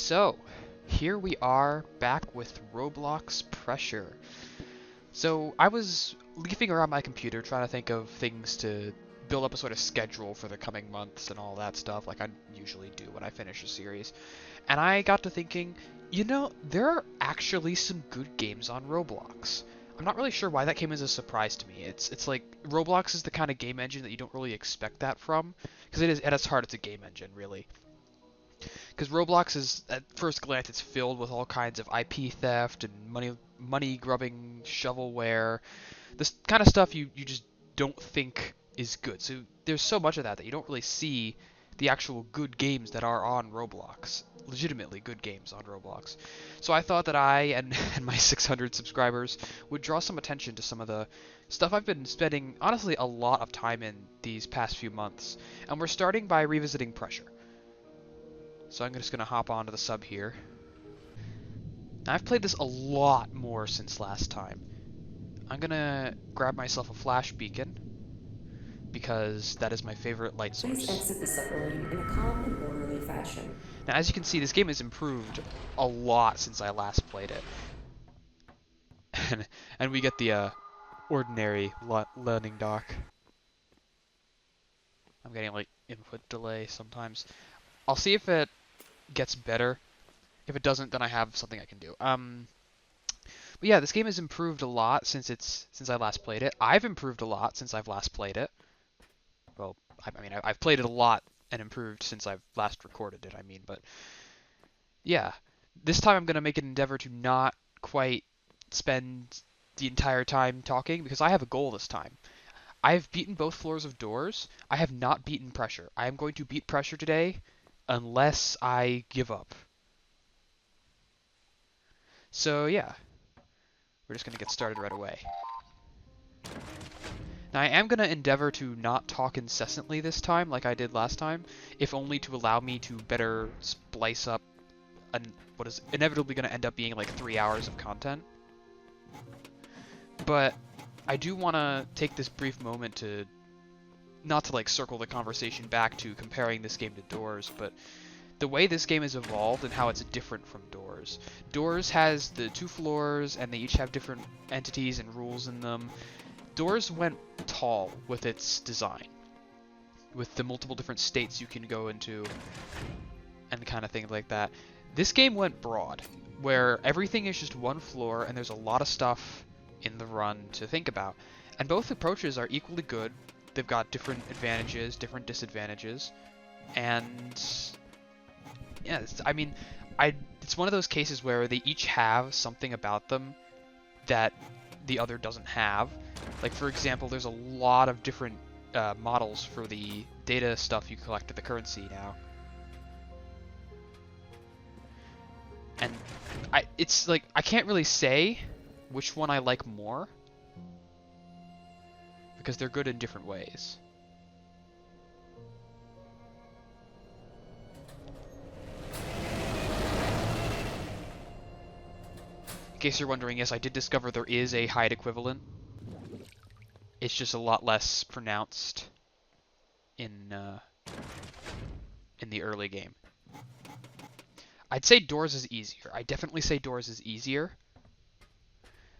So, here we are back with Roblox Pressure. So, I was leafing around my computer trying to think of things to build up a sort of schedule for the coming months and all that stuff, like I usually do when I finish a series. And I got to thinking, there are actually some good games on Roblox. I'm not really sure why that came as a surprise to me. It's like Roblox is the kind of game engine that you don't really expect that from, because it is at its heart it's a game engine, really. Because Roblox is, at first glance, it's filled with all kinds of IP theft and money grubbing shovelware, this kind of stuff you just don't think is good. So there's so much of that you don't really see the actual good games that are on Roblox, legitimately good games on Roblox. So I thought that I and my 600 subscribers would draw some attention to some of the stuff I've been spending, honestly, a lot of time in these past few months. And we're starting by revisiting Pressure. So I'm just going to hop onto the sub here. Now, I've played this a lot more since last time. I'm going to grab myself a flash beacon, because that is my favorite light Please source. exit the submarine in a calm and orderly fashion. Now, as you can see, this game has improved a lot since I last played it. and we get the ordinary learning dock. I'm getting like input delay sometimes. I'll see if it gets better. If it doesn't, then I have something I can do. But yeah, this game has improved a lot since I last played it. I've improved a lot since I've last played it. Well, I mean, I've played it a lot and improved since I've last recorded it, I mean, but yeah. This time I'm going to make an endeavor to not quite spend the entire time talking, because I have a goal this time. I have beaten both floors of doors. I have not beaten Pressure. I am going to beat Pressure today unless I give up. So yeah, we're just going to get started right away. Now I am going to endeavor to not talk incessantly this time like I did last time, if only to allow me to better splice up what is inevitably going to end up being like 3 hours of content. But I do want to take this brief moment to, not to like circle the conversation back to comparing this game to Doors, but the way this game has evolved and how it's different from Doors. Doors has the 2 floors and they each have different entities and rules in them. Doors went tall with its design, with the multiple different states you can go into and the kind of things like that. This game went broad, where everything is just 1 floor and there's a lot of stuff in the run to think about. And both approaches are equally good. They've got different advantages, different disadvantages, and yeah, I mean, it's one of those cases where they each have something about them that the other doesn't have. Like, for example, there's a lot of different models for the data stuff you collect at the currency now. And it's like, I can't really say which one I like more, because they're good in different ways. In case you're wondering, yes, I did discover there is a hide equivalent. It's just a lot less pronounced in the early game. I'd say Doors is easier. I definitely say Doors is easier,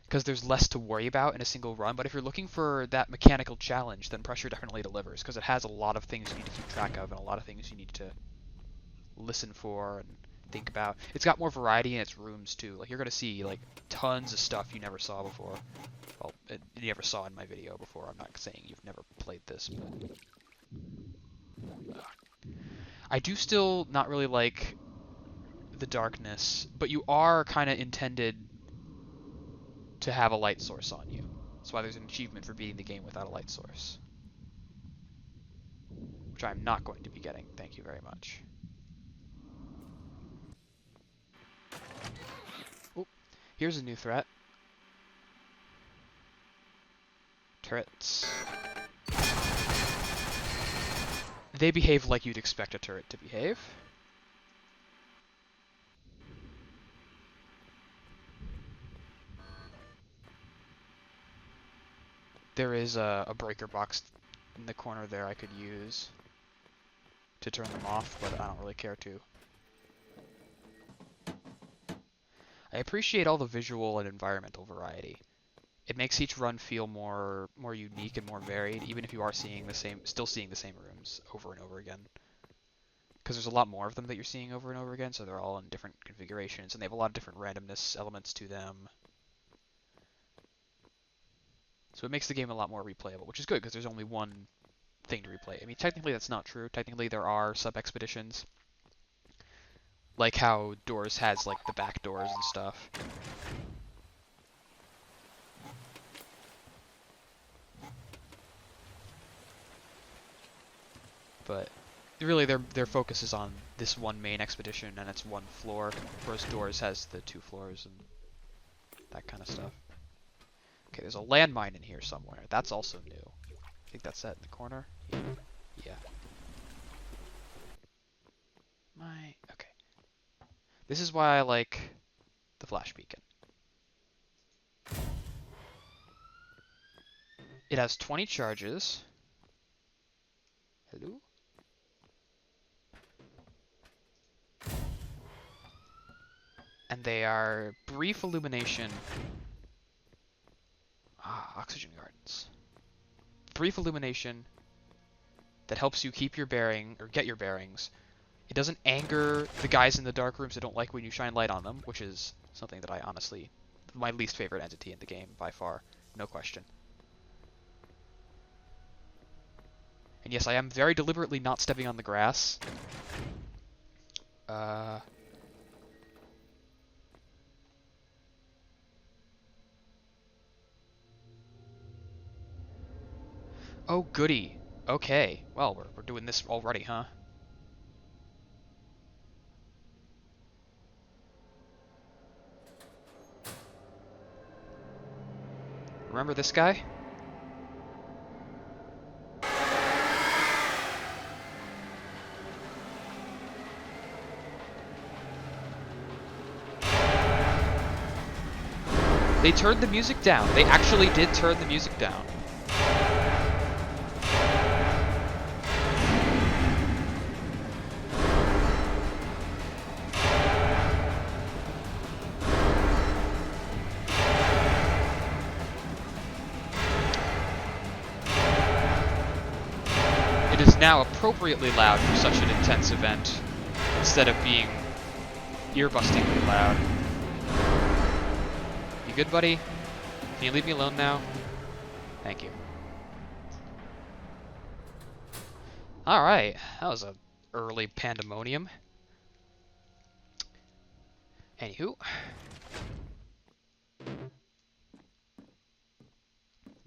because there's less to worry about in a single run. But if you're looking for that mechanical challenge, then Pressure definitely delivers, because it has a lot of things you need to keep track of and a lot of things you need to listen for and think about. It's got more variety in its rooms too. Like, you're gonna see like tons of stuff you never saw before. Well, you never saw in my video before. I'm not saying you've never played this, but I do still not really like the darkness, but you are kind of intended to have a light source on you. That's why there's an achievement for beating the game without a light source, which I'm not going to be getting. Thank you very much. Oh, here's a new threat. Turrets. They behave like you'd expect a turret to behave. There is a breaker box in the corner there I could use to turn them off, but I don't really care to. I appreciate all the visual and environmental variety. It makes each run feel more unique and more varied, even if you are still seeing the same rooms over and over again. Because there's a lot more of them that you're seeing over and over again, so they're all in different configurations, and they have a lot of different randomness elements to them. So it makes the game a lot more replayable, which is good, because there's only one thing to replay. I mean, technically that's not true. Technically there are sub-expeditions. Like how Doors has, like, the back doors and stuff. But really their focus is on this one main expedition and it's one floor, whereas Doors has the 2 floors and that kind of stuff. Okay, there's a landmine in here somewhere. That's also new. I think that's that in the corner. Yeah. Okay. This is why I like the flash beacon. It has 20 charges. Hello? And they are brief illumination. Oxygen gardens. Brief illumination that helps you keep your bearing, or get your bearings. It doesn't anger the guys in the dark rooms that don't like when you shine light on them, which is something that I honestly, my least favorite entity in the game by far, no question. And yes, I am very deliberately not stepping on the grass. Oh, goody. Okay. Well, we're doing this already, huh? Remember this guy? They turned the music down. They actually did turn the music down. It is now appropriately loud for such an intense event, instead of being ear-bustingly loud. You good, buddy? Can you leave me alone now? Thank you. Alright, that was a early pandemonium. Anywho.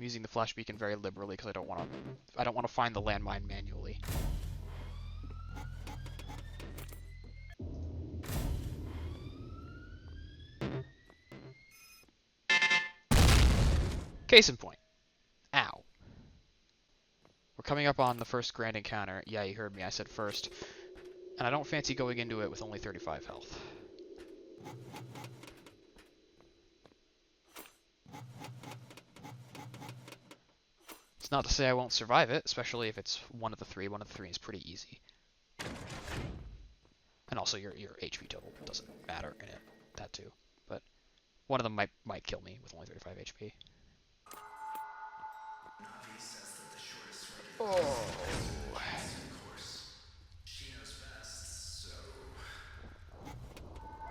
I'm using the flash beacon very liberally because I don't want to find the landmine manually. Case in point. Ow. We're coming up on the first grand encounter. Yeah, you heard me, I said first. And I don't fancy going into it with only 35 health. It's not to say I won't survive it, especially if it's one of the three. One of the three is pretty easy. And also your HP total doesn't matter in it. That too. But one of them might kill me with only 35 HP. Oh.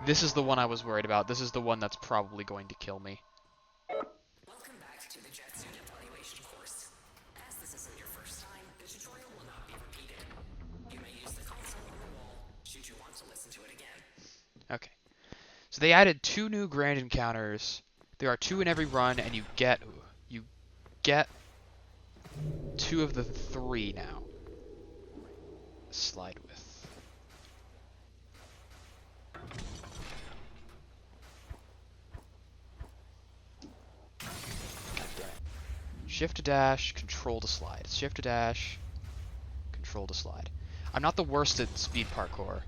This is the one I was worried about. This is the one that's probably going to kill me. Welcome back to the Jet Suit Evaluation course. As this isn't your first time, the tutorial will not be repeated. You may use the console on the wall, should you want to listen to it again. Okay. So they added 2 new grand encounters. There are 2 in every run, and you get 2 of the 3 now. Slide with. Shift to dash, control to slide. Shift to dash, control to slide. I'm not the worst at speed parkour.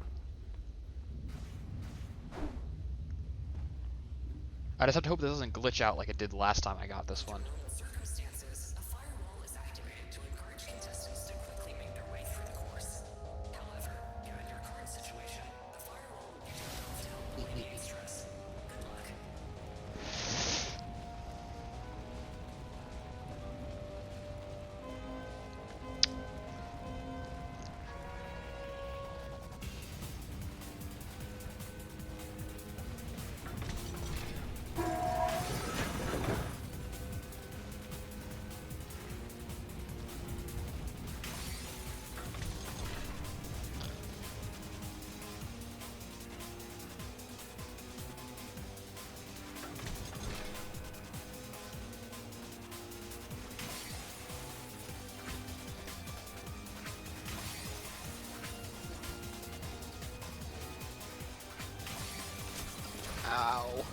I just have to hope this doesn't glitch out like it did last time I got this one. Circumstances, a firewall is activated to encourage contestants to quickly make their way through the course. However, given your current situation, the firewall will be turned off to help alleviate stress. Good luck. Ow.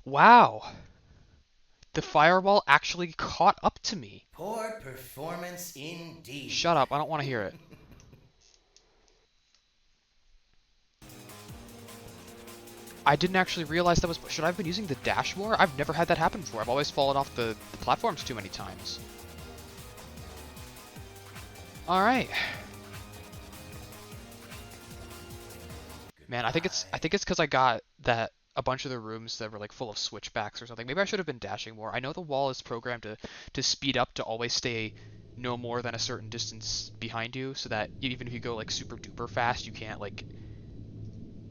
Wow. The fireball actually caught up to me. Poor performance indeed. Shut up, I don't want to hear it. I didn't actually realize that was... Should I have been using the dash more? I've never had that happen before. I've always fallen off the platforms too many times. Alright. Man, I think it's because I got that a bunch of the rooms that were like full of switchbacks or something. Maybe I should have been dashing more. I know the wall is programmed to speed up to always stay no more than a certain distance behind you, so that even if you go like super duper fast, you can't like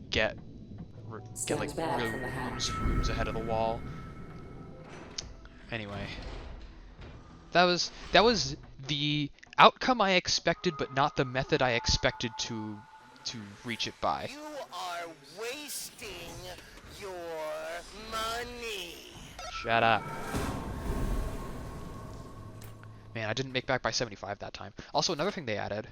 get like rooms ahead of the wall. Anyway, that was the outcome I expected, but not the method I expected to reach it by. You are wasting your money. Shut up. Man, I didn't make back by 75 that time. Also, another thing they added.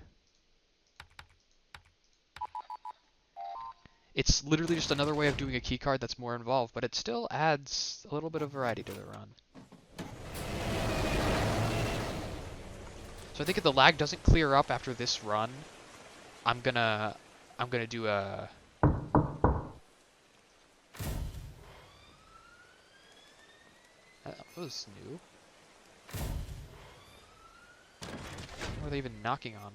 It's literally just another way of doing a keycard that's more involved, but it still adds a little bit of variety to the run. So I think if the lag doesn't clear up after this run, I'm gonna do a... That was new. What are they even knocking on?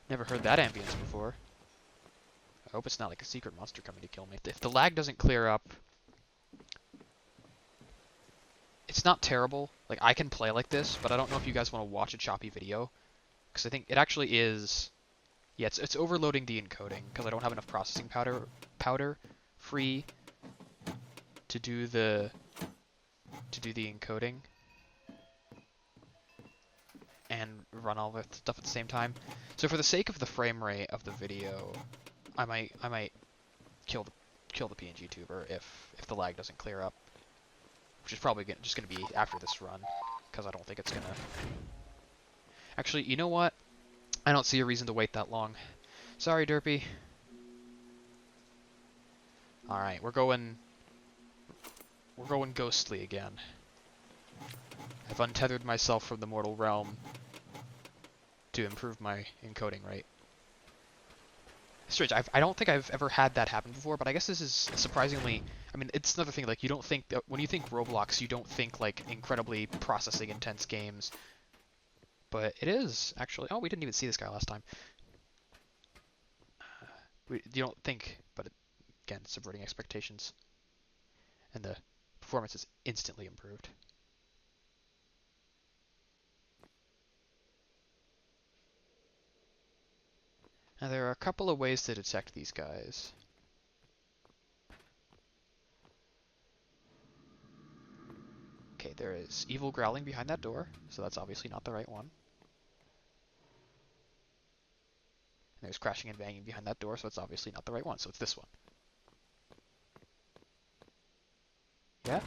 Never heard that ambience before. I hope it's not like a secret monster coming to kill me. If the lag doesn't clear up, it's not terrible. Like, I can play like this, but I don't know if you guys want to watch a choppy video, because I think it actually is... Yeah, it's overloading the encoding, because I don't have enough processing powder free to do the encoding and run all the stuff at the same time. So for the sake of the frame rate of the video, I might kill the PNG tuber if the lag doesn't clear up, which is probably just gonna be after this run, because I don't think it's gonna. Actually, you know what? I don't see a reason to wait that long. Sorry, Derpy. All right, we're going ghostly again. I've untethered myself from the mortal realm to improve my encoding rate. Strange, I don't think I've ever had that happen before, but I guess this is surprisingly... I mean, it's another thing, like, you don't think... When you think Roblox, you don't think, like, incredibly processing intense games. But it is, actually. Oh, we didn't even see this guy last time. You don't think, but again, subverting expectations. And the performance is instantly improved. Now there are a couple of ways to detect these guys. Okay, there is evil growling behind that door, so that's obviously not the right one. And there's crashing and banging behind that door, so it's obviously not the right one, so it's this one. Yeah?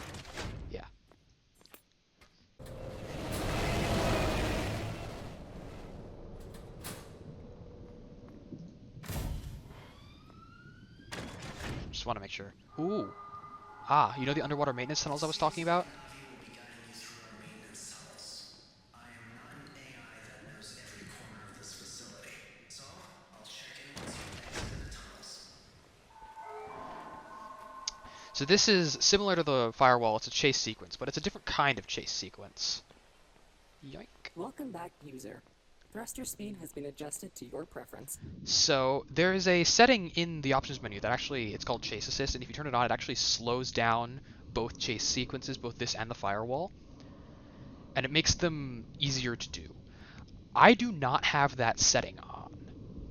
Yeah. Just want to make sure. Ooh. Ah, you know the underwater maintenance tunnels I was talking about? So this is similar to the firewall. It's a chase sequence, but it's a different kind of chase sequence. Yoink. Welcome back, user. Thruster speed has been adjusted to your preference. So there is a setting in the options menu that actually, it's called Chase Assist, and if you turn it on, it actually slows down both chase sequences, both this and the firewall, and it makes them easier to do. I do not have that setting on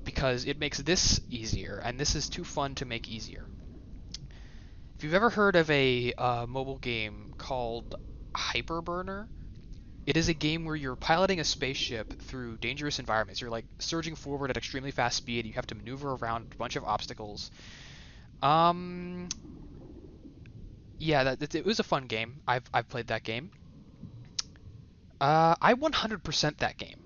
because it makes this easier, and this is too fun to make easier. If you've ever heard of a mobile game called Hyperburner, it is a game where you're piloting a spaceship through dangerous environments. You're like surging forward at extremely fast speed. You have to maneuver around a bunch of obstacles. Yeah, it was a fun game. I've played that game. I 100% that game.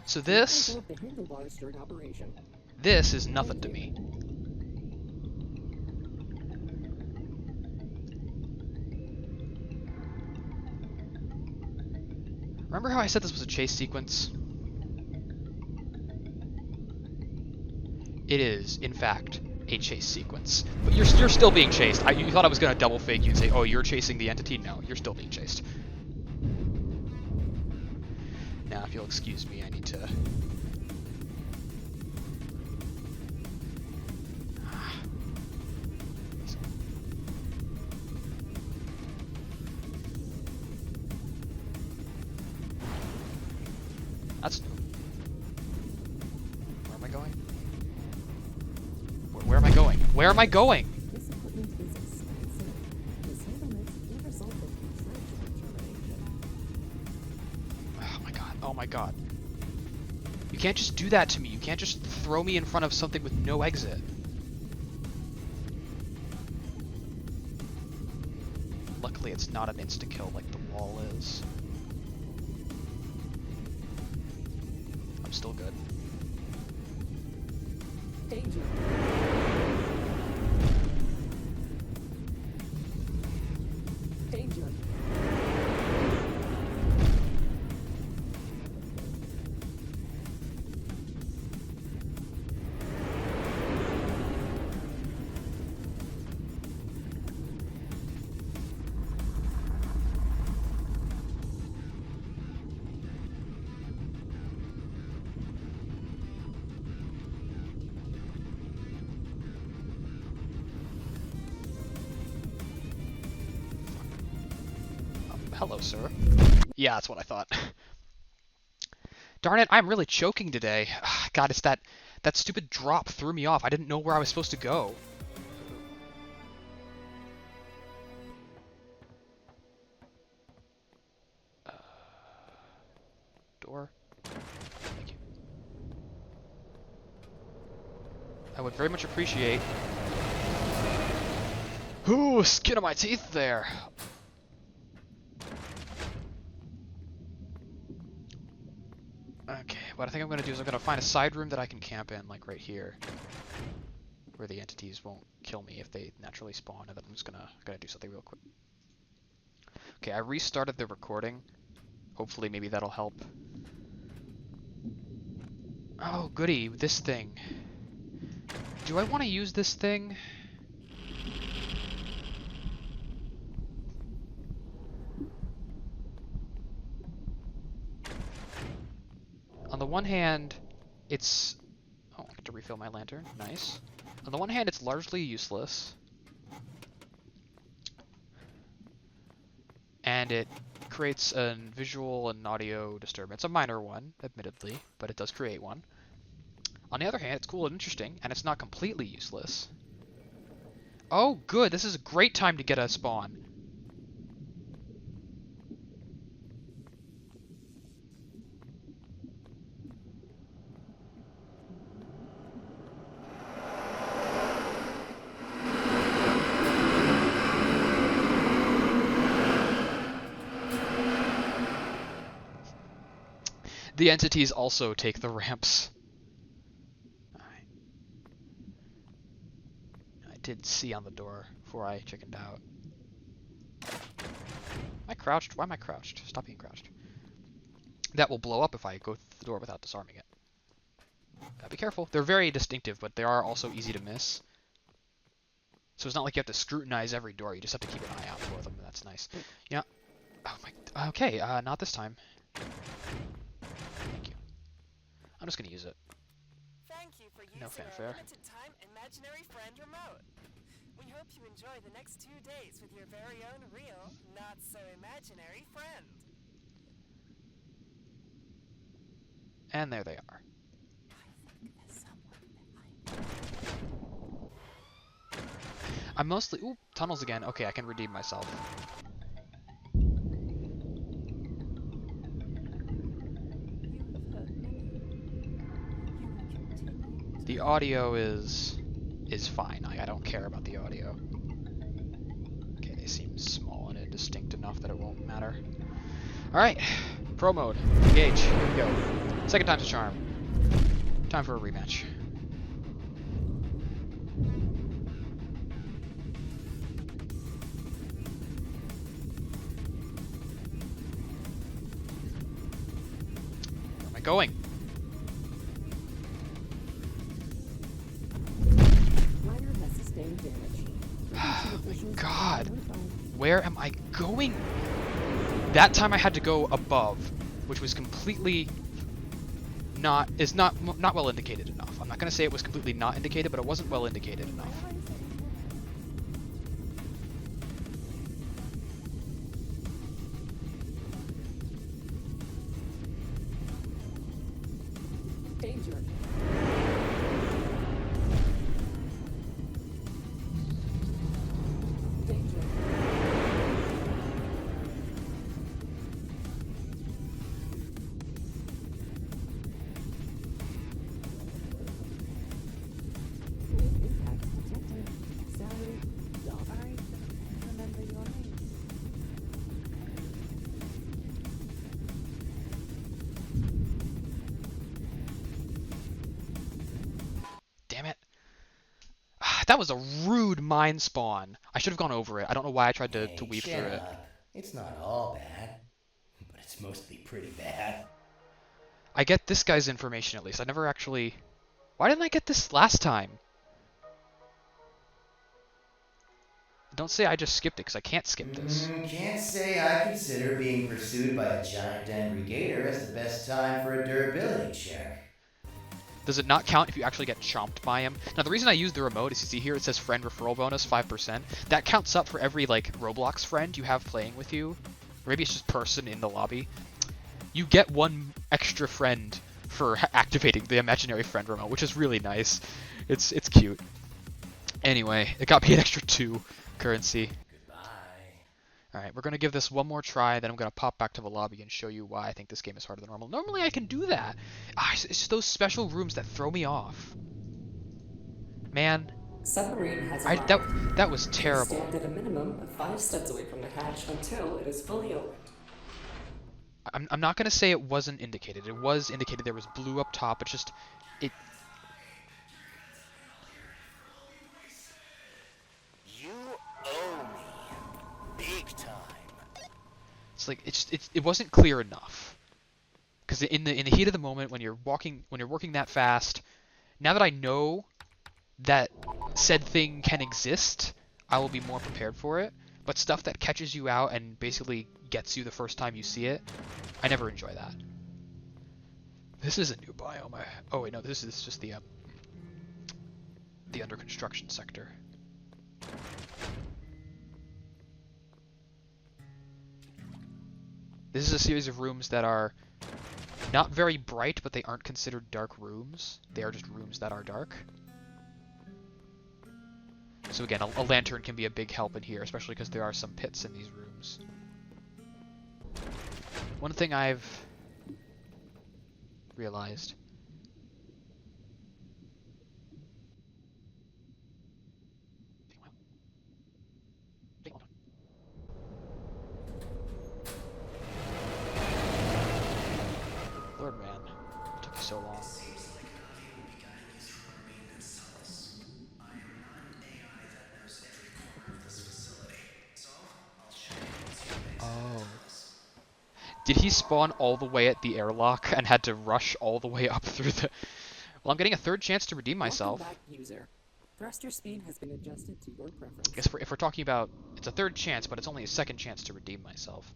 So this Let go of the handlebars during operation. is nothing to me. Remember how I said this was a chase sequence? It is, in fact, a chase sequence. But you're still being chased. You thought I was going to double fake you and say, oh, you're chasing the entity? No, you're still being chased. Now, if you'll excuse me, I need to... That's new. Where am I going? Where am I going? Where am I going? This equipment is expensive. Disablement will result in contractual termination. Oh my god. Oh my god. You can't just do that to me. You can't just throw me in front of something with no exit. Luckily, it's not an insta-kill like the wall is. I'm still good. Danger. Danger. Hello, sir. Yeah, that's what I thought. Darn it, I'm really choking today. God, it's that stupid drop threw me off. I didn't know where I was supposed to go. Door. Thank you. I would very much appreciate... Ooh, skin on my teeth there. Okay, what I think I'm going to do is I'm going to find a side room that I can camp in, like right here, where the entities won't kill me if they naturally spawn, and then I'm just going to do something real quick. Okay, I restarted the recording. Hopefully maybe that'll help. Oh, goody, this thing. Do I want to use this thing? On the one hand, it's... Oh, I get to refill my lantern. Nice. On the one hand, it's largely useless. And it creates a visual and audio disturbance. A minor one, admittedly, but it does create one. On the other hand, it's cool and interesting, and it's not completely useless. Oh, good! This is a great time to get a spawn. The entities also take the ramps. Alright. I did see on the door before I chickened out. Am I crouched? Why am I crouched? Stop being crouched. That will blow up if I go through the door without disarming it. Gotta be careful. They're very distinctive, but they are also easy to miss. So it's not like you have to scrutinize every door. You just have to keep an eye out for them. That's nice. Yeah. Oh my. Okay. Not this time. Thank you. I'm just gonna use it. Thank you for using No fanfare. our limited time imaginary friend remote. We hope you enjoy the next 2 days with your very own real, not so imaginary friend. And there they are. I'm mostly... Ooh, tunnels again. Okay, I can redeem myself. The audio is fine. I don't care about the audio. Okay, they seem small and indistinct enough that it won't matter. Alright, pro mode. Engage. Here we go. Second time's a charm. Time for a rematch. Where am I going? Miner has sustained damage. Oh my god. Where am I going? That time I had to go above, which was completely not well indicated enough. I'm not gonna say it was completely not indicated, but it wasn't well indicated enough. Danger. Danger. Impact detected. Sorry. Alright. Remember your name. Damn it. That was a rude mine spawn. I should have gone over it. I don't know why I tried to Hey, weave chin through it. up. It's not all bad, but it's mostly pretty bad. I get this guy's information at least. I never actually... Why didn't I get this last time? Don't say I just skipped it, because I can't skip this. Can't say I consider being pursued by a giant angry gator as the best time for a durability check. Does it not count if you actually get chomped by him? Now, the reason I use the remote is you see here it says friend referral bonus, 5%. That counts up for every, like, Roblox friend you have playing with you. Or maybe it's just person in the lobby. You get one extra friend for activating the imaginary friend remote, which is really nice. It's cute. Anyway, it got me an extra 2 currency. Alright, we're going to give this one more try, then I'm going to pop back to the lobby and show you why I think this game is harder than normal. Normally I can do that. It's just those special rooms that throw me off. Man, Submarine has arrived. that was terrible. Stand at a minimum of 5 steps away from the hatch until it is fully opened. I'm not going to say it wasn't indicated. It was indicated there was blue up top. It's just... You owe me. Big time. It's like it wasn't clear enough. Because in the heat of the moment, when you're working that fast, now that I know that said thing can exist, I will be more prepared for it. But stuff that catches you out and basically gets you the first time you see it, I never enjoy that. This is a new biome. Oh wait, no, this is just the under construction sector. This is a series of rooms that are not very bright, but they aren't considered dark rooms. They are just rooms that are dark. So again, a lantern can be a big help in here, especially because there are some pits in these rooms. One thing I've realized. Lord man, it took you so long. Oh. Did he spawn all the way at the airlock and had to rush all the way up through the... Well, I'm getting a third chance to redeem myself. Welcome back, user. Thruster speed has been adjusted to your preference. I guess if we're talking about... It's a third chance, but it's only a second chance to redeem myself.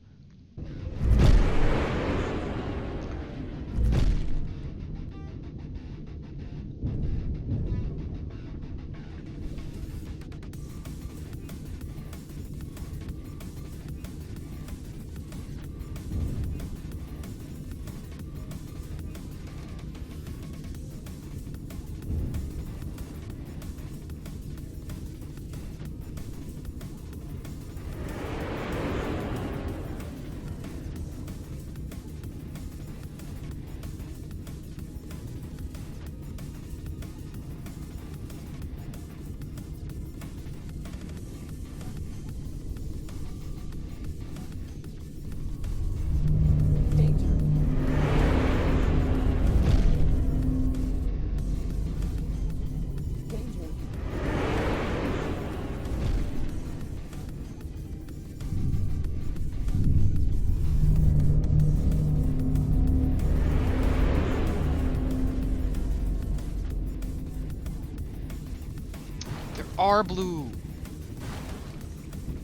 are blue.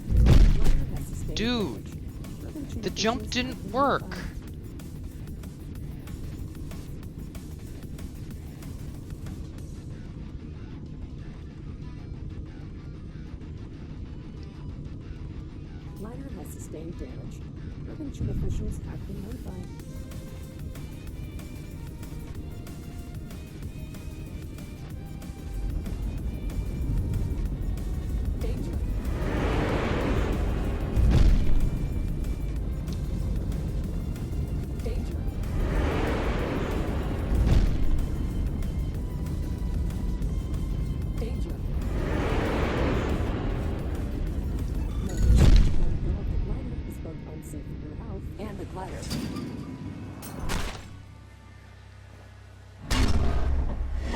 Glider has sustained Dude, damage. Urban Chief the jump officials didn't have been work. notified. Glider has sustained damage. Urban Chief officials have been notified. Danger. Danger. Danger. Notice, although the glider is both unsafe for your health and the glider.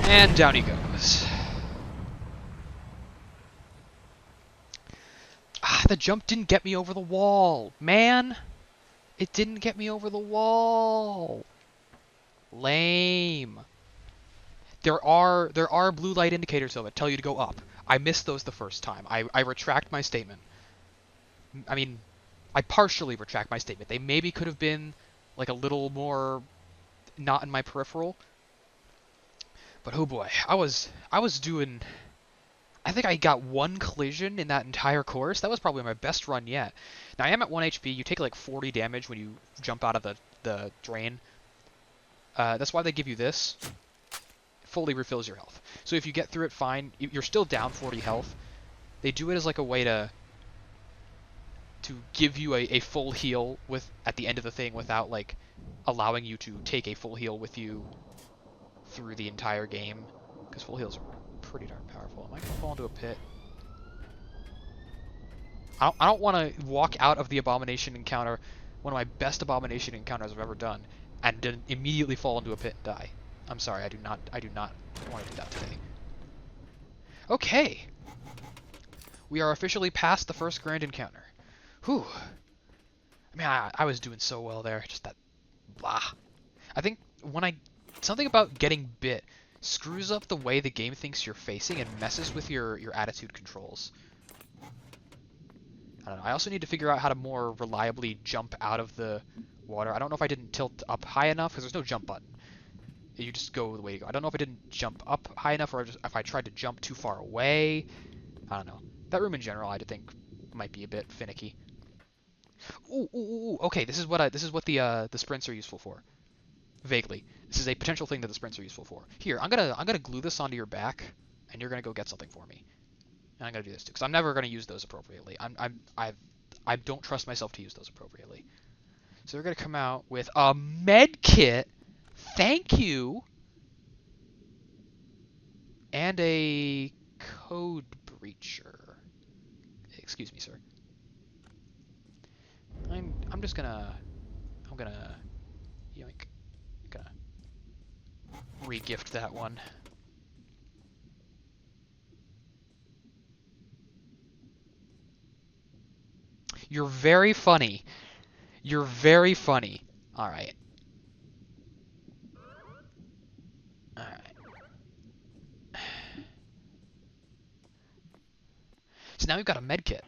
And down he goes. Ah, the jump didn't get me over the wall. Man, it didn't get me over the wall. Lame. There are blue light indicators though that tell you to go up. I missed those the first time. I retract my statement. I mean, I partially retract my statement. They maybe could have been like a little more not in my peripheral. But oh boy, I was doing. I think I got one collision in that entire course. That was probably my best run yet. Now I am at 1 HP. You take like 40 damage when you jump out of the drain. That's why they give you this. Fully refills your health. So if you get through it fine, you're still down 40 health. They do it as like a way to give you a full heal at the end of the thing without like allowing you to take a full heal with you through the entire game, because full heals are pretty darn powerful. Am I gonna fall into a pit? I don't want to walk out of the Abomination encounter, one of my best Abomination encounters I've ever done, and then immediately fall into a pit and die. I'm sorry, I do not want to do that today. Okay. We are officially past the first grand encounter. Whew. I mean, I was doing so well there, just that blah. I think something about getting bit screws up the way the game thinks you're facing and messes with your attitude controls. I don't know. I also need to figure out how to more reliably jump out of the water. I don't know if I didn't tilt up high enough, because there's no jump button. You just go the way you go. I don't know if I didn't jump up high enough, or if I tried to jump too far away. I don't know. That room in general, I think, might be a bit finicky. Ooh. Okay, this is what the sprints are useful for. Vaguely, this is a potential thing that the sprints are useful for. Here, I'm gonna glue this onto your back, and you're gonna go get something for me. And I'm gonna do this too, because I'm never gonna use those appropriately. I don't trust myself to use those appropriately. So we're gonna come out with a med kit. Thank you. And a code breacher. Excuse me, sir. I'm gonna yoink. Gonna re-gift that one. You're very funny. You're very funny. Alright. Alright. So now we've got a med kit.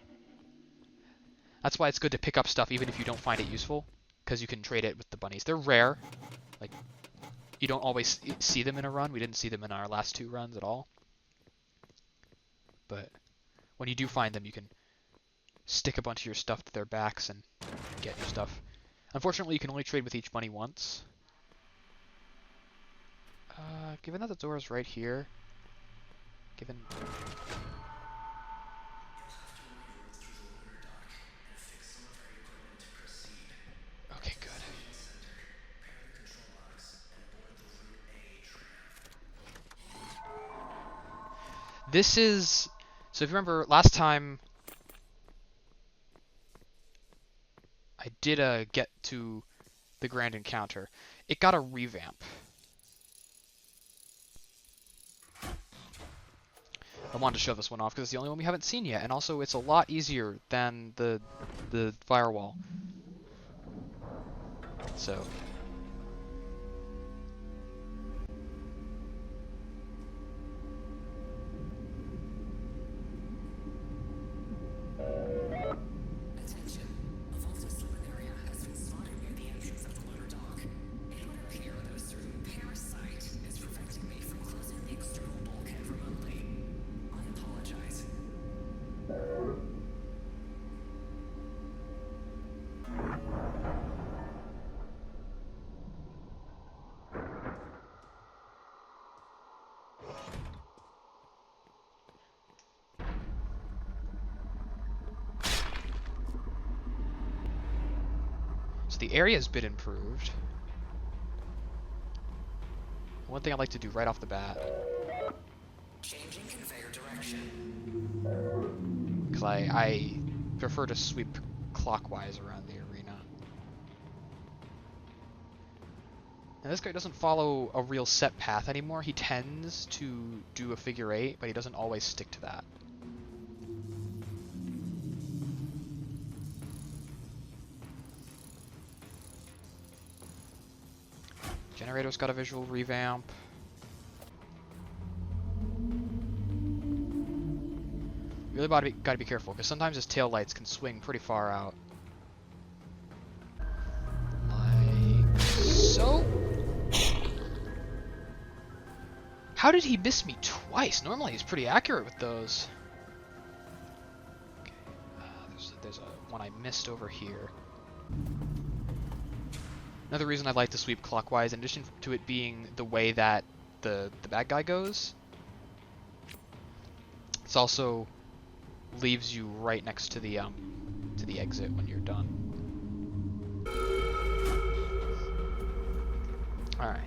That's why it's good to pick up stuff even if you don't find it useful, because you can trade it with the bunnies. They're rare. Like, you don't always see them in a run. We didn't see them in our last 2 runs at all. But when you do find them, you can stick a bunch of your stuff to their backs and get your stuff. Unfortunately, you can only trade with each bunny once. Given that the door is right here, Okay, good. This is... So if you remember, last time I did get to the Grand Encounter, it got a revamp. I wanted to show this one off because it's the only one we haven't seen yet, and also it's a lot easier than the firewall. So the area's been improved. One thing I'd like to do right off the bat, Changing conveyor direction. because I prefer to sweep clockwise around the arena. Now this guy doesn't follow a real set path anymore. He tends to do a figure 8, but he doesn't always stick to that. Generator's got a visual revamp. Really gotta be careful, because sometimes his tail lights can swing pretty far out. Like so. How did he miss me twice? Normally he's pretty accurate with those. Okay, there's a one I missed over here. Another reason I like to sweep clockwise, in addition to it being the way that the bad guy goes, it's also leaves you right next to the exit when you're done. All right.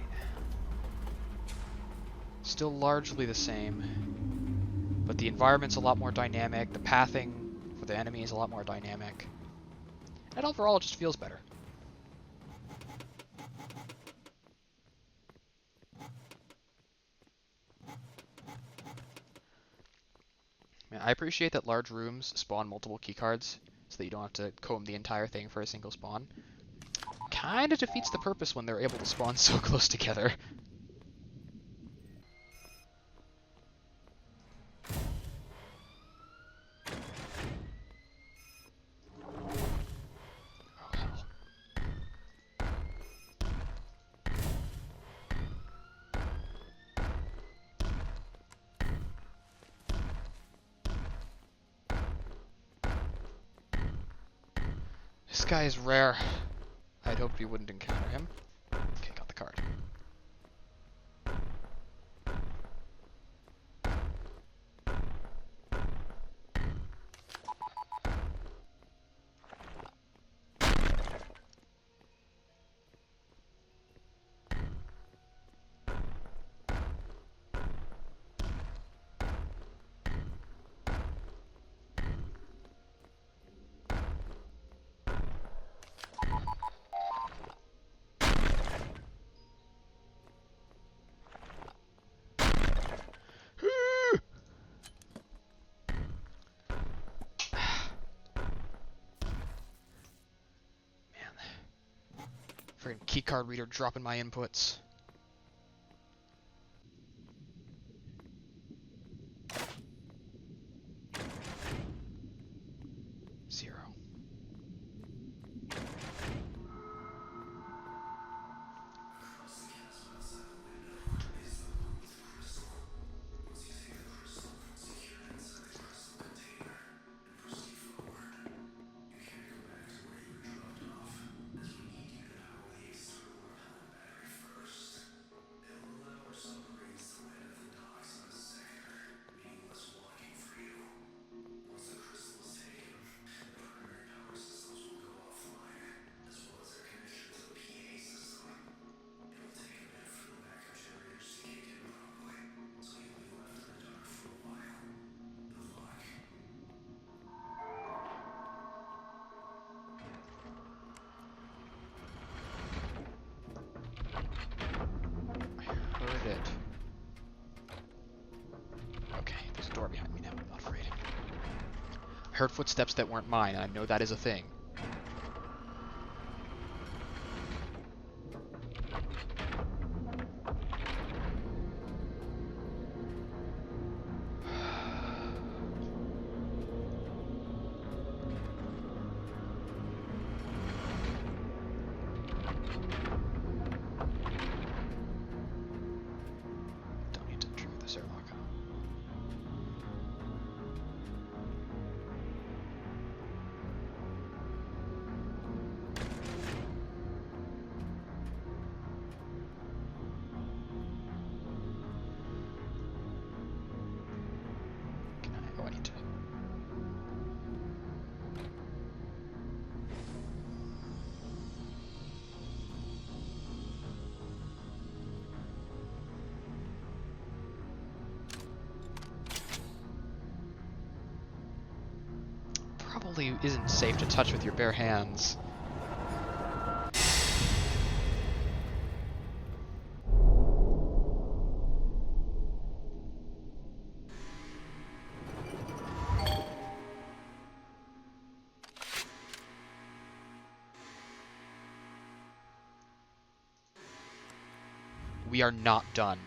Still largely the same, but the environment's a lot more dynamic. The pathing for the enemy is a lot more dynamic, and overall it just feels better. I appreciate that large rooms spawn multiple keycards, so that you don't have to comb the entire thing for a single spawn. Kinda defeats the purpose when they're able to spawn so close together. Oh hell. This guy is rare. I'd hoped we wouldn't encounter him. Okay, got the card. Friggin' keycard reader dropping my inputs. Zero. Heard it. Okay, there's a door behind me now. I'm not afraid. I heard footsteps that weren't mine, and I know that is a thing. Don't need to trigger this airlock. probably isn't safe to touch with your bare hands. We are not done.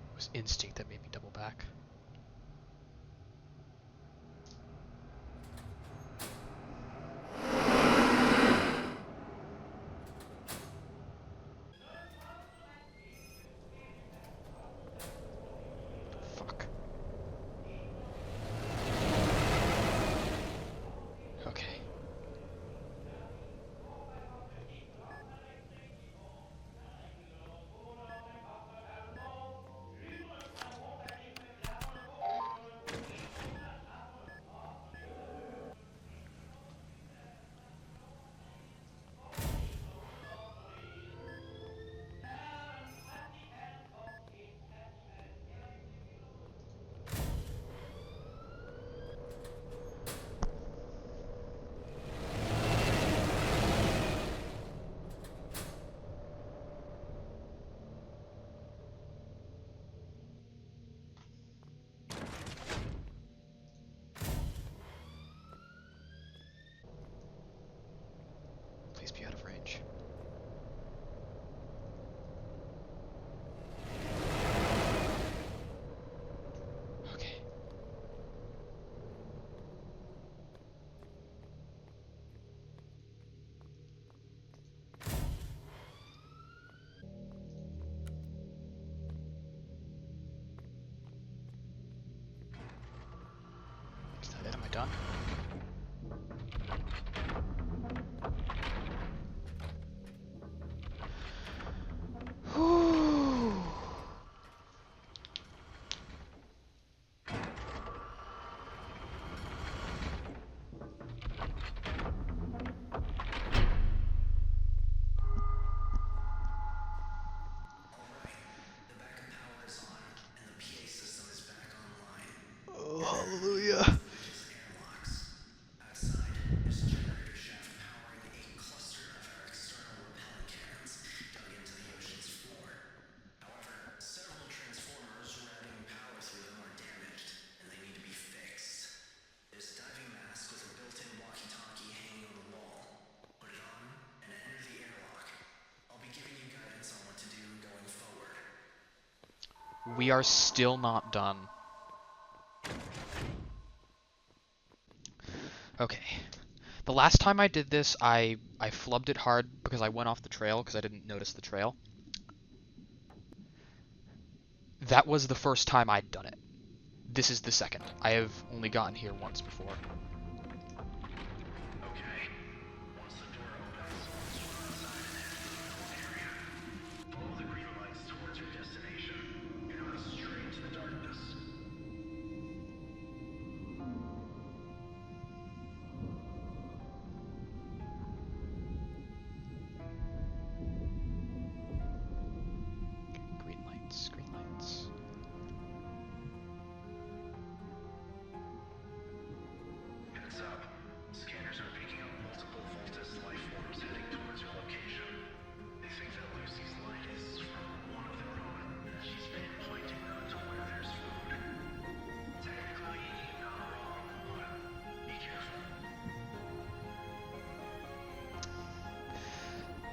It was instinct that made me double back. Fuck. Okay. Please be out of range. Okay. Is that it? Am I done? Whew. Oh, hallelujah. We are still not done. Okay. The last time I did this, I flubbed it hard because I went off the trail because I didn't notice the trail. That was the first time I'd done it. This is the second. I have only gotten here once before.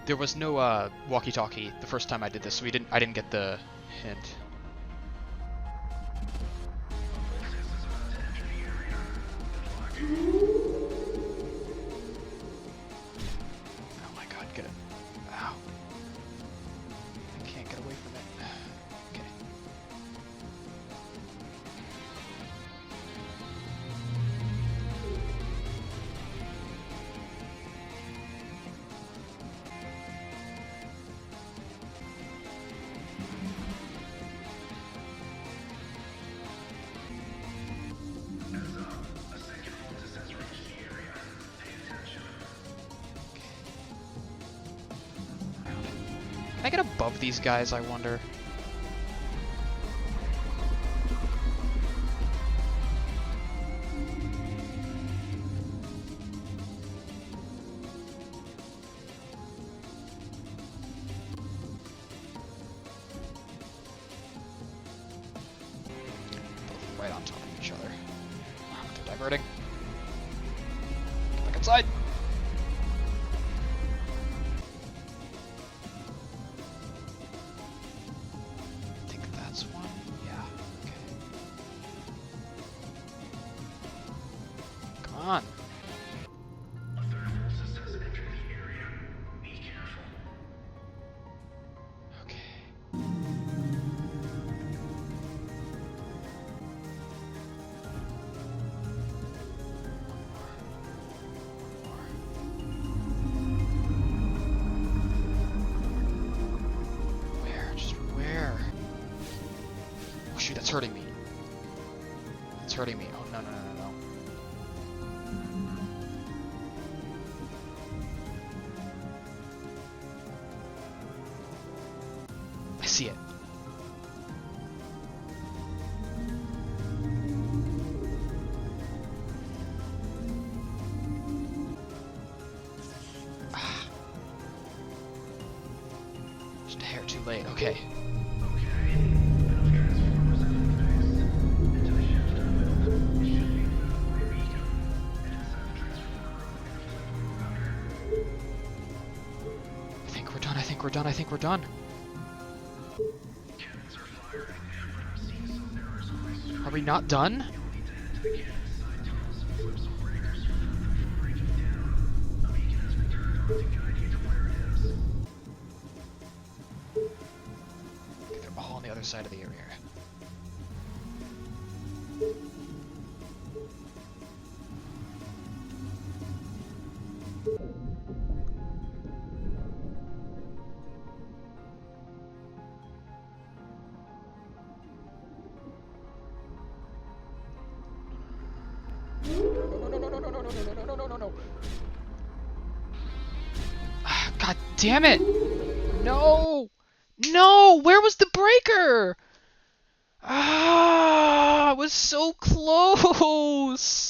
There was no walkie-talkie the first time I did this, so I didn't get the hint. Oh my god, get it. Ow. I can't get away from it. Okay. Can I get above these guys, I wonder? Both right on top of each other. Wow, they're diverting. Get back inside! I think that's one. Yeah, okay. Come on. Okay. Where? Just where? Oh shoot, that's hurting me. It's hurting me. Oh no, no, no, no, no. I see it. Ah. Just a hair too late. Okay. I think we're done. I think we're done. I think we're done. Are we not done? Okay, they're all on the other side of the area. No. Ah, God damn it! No! No! Where was the breaker? Ah, it was so close!